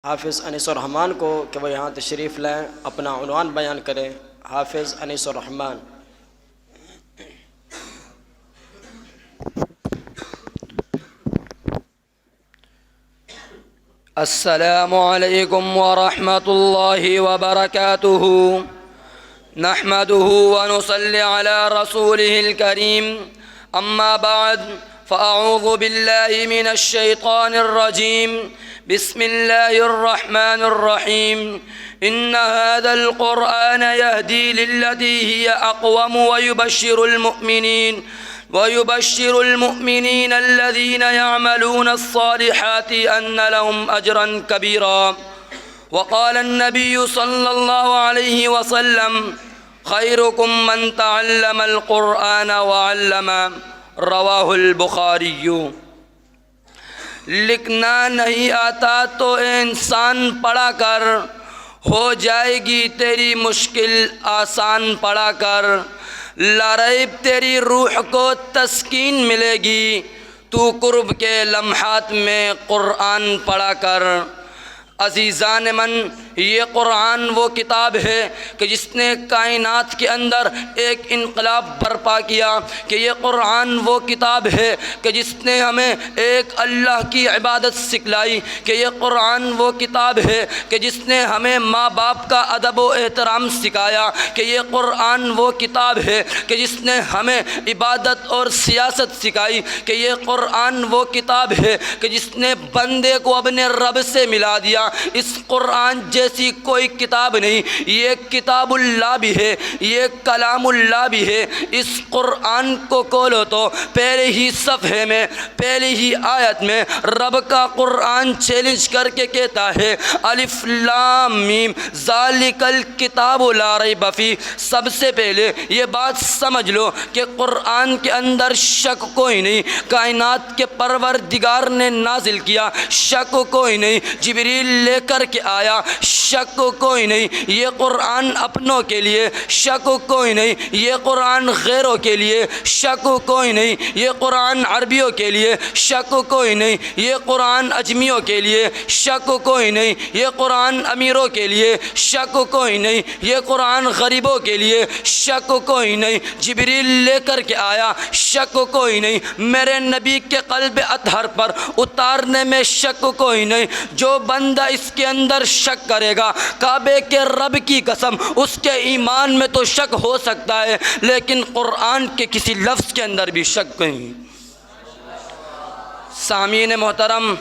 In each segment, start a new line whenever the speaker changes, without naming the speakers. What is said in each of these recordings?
حافظ انیس الرحمن کو کہ وہ یہاں تشریف لائیں، اپنا عنوان بیان کریں۔ حافظ انیس الرحمن۔
السلام علیکم ورحمۃ اللہ وبرکاتہ۔ نحمده ونصلي على رسوله الكريم، اما بعد فاعوذ باللہ من الشیطان الرجیم، بسم اللہ الرحمن الرحیم۔ ان هذا القرآن يهدي للتي هي اقوم ويبشر المؤمنين الذين يعملون الصالحات ان لهم اجرا كبيرا۔ وقال النبي صلى الله عليه وسلم: خيركم من تعلم القرآن وعلمه، رواہ البخاری۔ لکھنا نہیں آتا تو اے انسان پڑھا کر، ہو جائے گی تیری مشکل آسان پڑھا کر، لا ریب تیری روح کو تسکین ملے گی تو قرب کے لمحات میں قرآن پڑھا کر۔ عزیزان من، یہ قرآن وہ کتاب ہے کہ جس نے کائنات کے اندر ایک انقلاب برپا کیا، کہ یہ قرآن وہ کتاب ہے کہ جس نے ہمیں ایک اللہ کی عبادت سکھلائی، کہ یہ قرآن وہ کتاب ہے کہ جس نے ہمیں ماں باپ کا ادب و احترام سکھایا، کہ یہ قرآن وہ کتاب ہے کہ جس نے ہمیں عبادت اور سیاست سکھائی، کہ یہ قرآن وہ کتاب ہے کہ جس نے بندے کو اپنے رب سے ملا دیا۔ اس قرآن جیسی کوئی کتاب نہیں، یہ کتاب اللہ بھی ہے، یہ کلام اللہ بھی ہے۔ اس قرآن کو کھولو تو پہلے ہی صفحے میں، پہلی ہی آیت میں رب کا قرآن چیلنج کر کے کہتا ہے: الف لام میم ذالک الکتاب لا ریب فیہ۔ سب سے پہلے یہ بات سمجھ لو کہ قرآن کے اندر شک کوئی نہیں، کائنات کے پروردگار نے نازل کیا، شک کوئی نہیں، جبریل لے کر کے آیا، شک کوئی نہیں، یہ قرآن اپنوں کے لیے، شک کوئی نہیں، یہ قرآن غیروں کے لیے، شک کوئی نہیں، یہ قرآن عربیوں کے لیے، شک کوئی نہیں، یہ قرآن اجمیوں کے لیے، شک کوئی نہیں، یہ قرآن امیروں کے لیے، شک کوئی نہیں، یہ قرآن غریبوں کے لیے، شک کوئی نہیں، جبریل لے کر کے آیا، شک کوئی نہیں، میرے نبی کے قلب اطہر پر اتارنے میں شک کوئی نہیں۔ جو بندہ اس کے اندر شک کرے گا، کعبے کے رب کی قسم اس کے ایمان میں تو شک ہو سکتا ہے، لیکن قرآن کے کسی لفظ کے اندر بھی شک نہیں۔ سامعین محترم،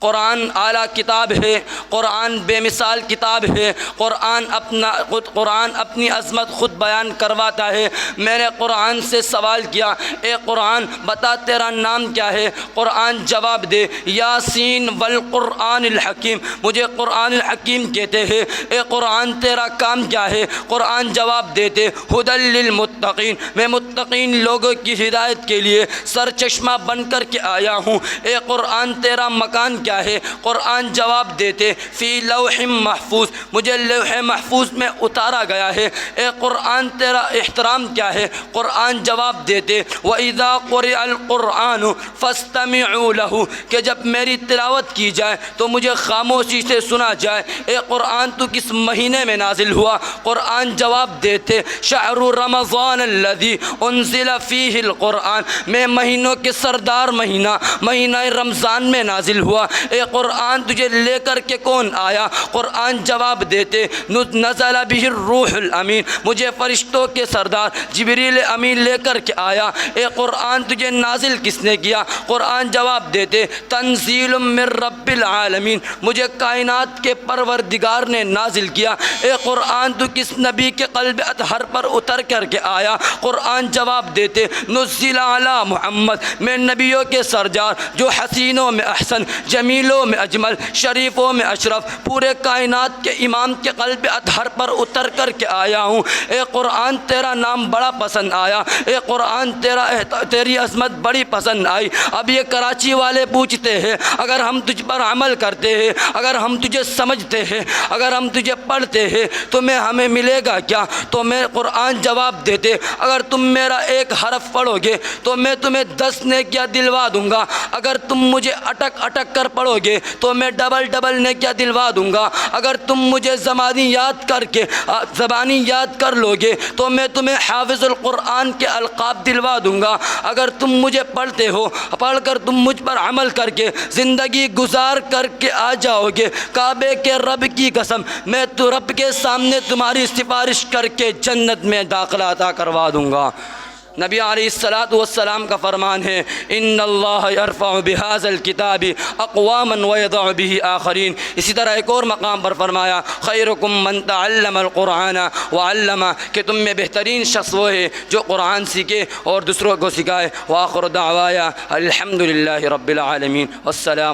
قرآن اعلیٰ کتاب ہے، قرآن بے مثال کتاب ہے، قرآن اپنی عظمت خود بیان کرواتا ہے۔ میں نے قرآن سے سوال کیا: اے قرآن بتا تیرا نام کیا ہے؟ قرآن جواب دے: یاسین والقرآن الحکیم، مجھے قرآن الحکیم کہتے ہیں۔ اے قرآن تیرا کام کیا ہے؟ قرآن جواب دیتے: ھدی للمتقین، میں متقین لوگوں کی ہدایت کے لیے سرچشمہ بن کر کے آیا ہوں۔ اے قرآن تیرا مکان کیا ہے؟ قرآن جواب دیتے: فی لوح محفوظ، مجھے لوح محفوظ میں اتارا گیا ہے۔ اے قرآن تیرا احترام کیا ہے؟ قرآن جواب دیتے: وَإِذَا قُرِئَ الْقُرْآنُ فَاسْتَمِعُوا لَهُ، کہ جب میری تلاوت کی جائے تو مجھے خاموشی سے سنا جائے۔ اے قرآن تو کس مہینے میں نازل ہوا؟ قرآن جواب دیتے: شہر رمضان الذی انزل فیہ القرآن، میں مہینوں کے سردار مہینہ رمضان میں نازل ہوا۔ اے قرآن تجھے لے کر کے کون آیا؟ قرآن جواب دیتے: نزل بہ الروح الامین، مجھے فرشتوں کے سردار جبریل امین لے کر کے آیا۔ اے قرآن تجھے نازل کس نے کیا؟ قرآن جواب دیتے: تنزیل من رب العالمین، مجھے کائنات کے پروردگار نے نازل کیا۔ اے قرآن تو کس نبی کے قلب اطہر پر اتر کر کے آیا؟ قرآن جواب دیتے: نزل علی محمد، میں نبیوں کے سردار جو حسینوں میں احسن، جمیلوں میں اجمل، شریفوں میں اشرف، پورے کائنات کے امام کے قلب اطہر پر اتر کر کے آیا ہوں۔ اے قرآن تیرا نام بڑا پسند آیا، اے قرآن تیری عظمت بڑی پسند آئی۔ اب یہ کراچی والے پوچھتے ہیں: اگر ہم تجھ پر عمل کرتے ہیں، اگر ہم تجھے سمجھتے ہیں، اگر ہم تجھے پڑھتے ہیں تو ہمیں ملے گا کیا؟ تو میں قرآن جواب دیتے: اگر تم میرا ایک حرف پڑھو گے تو میں تمہیں 10 نیکیاں دلوا دوں گا۔ اگر تم مجھے اٹک اٹک کر پڑھو گے تو میں ڈبل ڈبل نیکیاں دلوا دوں گا. اگر تم مجھے زبانی یاد کر لو گے تو میں تمہیں حافظ القرآن کے القاب دلوا دوں گا. اگر تم مجھے پڑھتے ہو، پڑھ کر تم مجھ پر عمل کر کے زندگی گزار کر کے آ جاؤ گے، کعبے کے رب کی قسم میں تو رب کے سامنے تمہاری سفارش کر کے جنت میں داخلہ عطا کروا دوں گا. نبی علیہ الصلاۃ والسلام کا فرمان ہے ان اللہ یرفع بہذا الکتاب اقواما ویضع به آخرین. اسی طرح ایک اور مقام پر فرمایا خیرکم من تعلم القرآن وعلم، کہ تم میں بہترین شخص وہ ہے جو قرآن سیکھے اور دوسروں کو سکھائے. وآخر دعوایا الحمد للہ رب العالمین. والسلام.